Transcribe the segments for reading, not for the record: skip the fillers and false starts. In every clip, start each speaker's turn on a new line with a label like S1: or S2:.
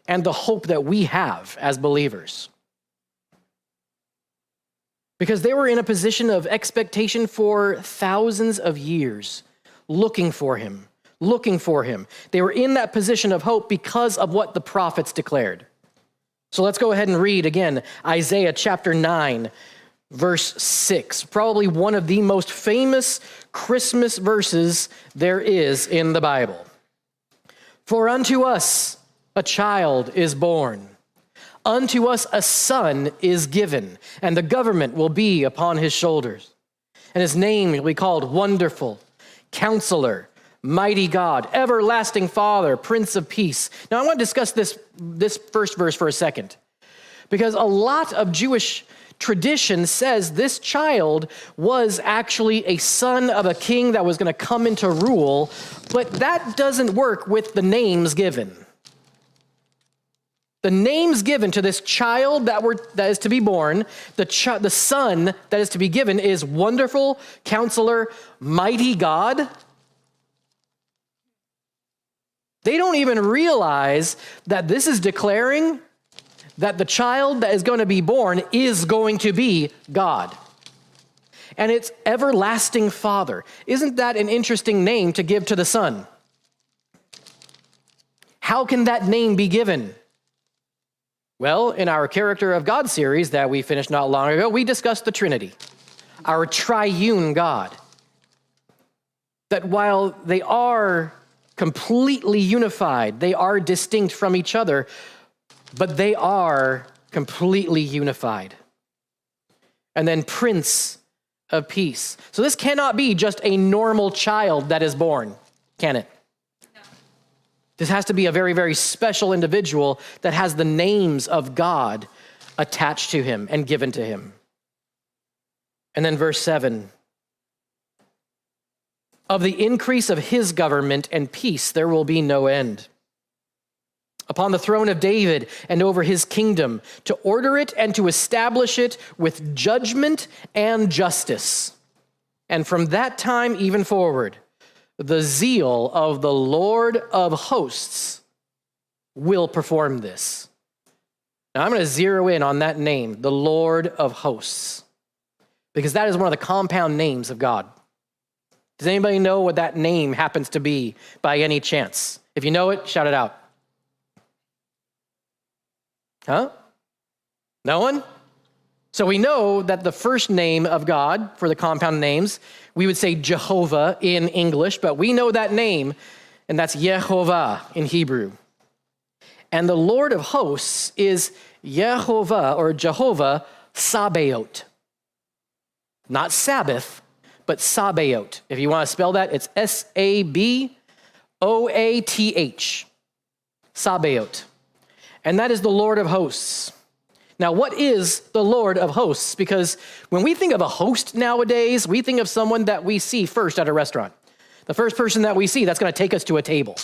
S1: and the hope that we have as believers. Because they were in a position of expectation for thousands of years, looking for him. They were in that position of hope because of what the prophets declared. So let's go ahead and read again, Isaiah chapter 9, verse 6, probably one of the most famous Christmas verses there is in the Bible. For unto us a child is born. Unto us a son is given, and the government will be upon his shoulders. And his name will be called Wonderful, Counselor, Mighty God, Everlasting Father, Prince of Peace. Now I want to discuss this first verse for a second, because a lot of Jewish tradition says this child was actually a son of a king that was going to come into rule, but that doesn't work with the names given. The names given to this child that is to be born, the son that is to be given is Wonderful, Counselor, Mighty God. They don't even realize that this is declaring that the child that is going to be born is going to be God. And it's Everlasting Father. Isn't that an interesting name to give to the Son? How can that name be given? Well, in our Character of God series that we finished not long ago, we discussed the Trinity, our triune God. That while they are completely unified, they are distinct from each other, but they are completely unified. And then Prince of Peace. So this cannot be just a normal child that is born, can it? This has to be a very, very special individual that has the names of God attached to him and given to him. And then verse 7. Of the increase of his government and peace there will be no end. Upon the throne of David and over his kingdom, to order it and to establish it with judgment and justice. And from that time even forward, the zeal of the Lord of hosts will perform this. Now I'm going to zero in on that name, the Lord of hosts, because that is one of the compound names of God. Does anybody know what that name happens to be by any chance? If you know it, shout it out. Huh? No one? So we know that the first name of God for the compound names, we would say Jehovah in English, but we know that name, and that's Yehovah in Hebrew. And the Lord of hosts is Yehovah or Jehovah Sabaoth. Not Sabbath, but Sabaoth. If you want to spell that, it's Sabaoth. Sabaoth. And that is the Lord of hosts. Now, what is the Lord of hosts? Because when we think of a host nowadays, we think of someone that we see first at a restaurant. The first person that we see that's going to take us to a table.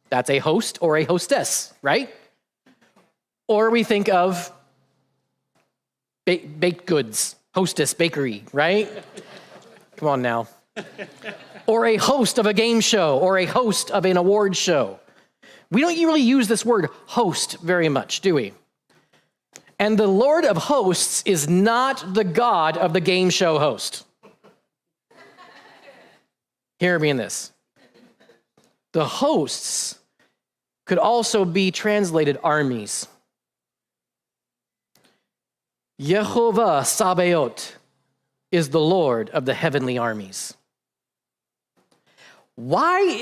S1: That's a host or a hostess, right? Or we think of baked goods, hostess bakery, right? Come on now. Or a host of a game show or a host of an award show. We don't really use this word host very much, do we? And the Lord of hosts is not the God of the game show host. Hear me in this. The hosts could also be translated armies. Yehovah Sabaoth is the Lord of the heavenly armies. Why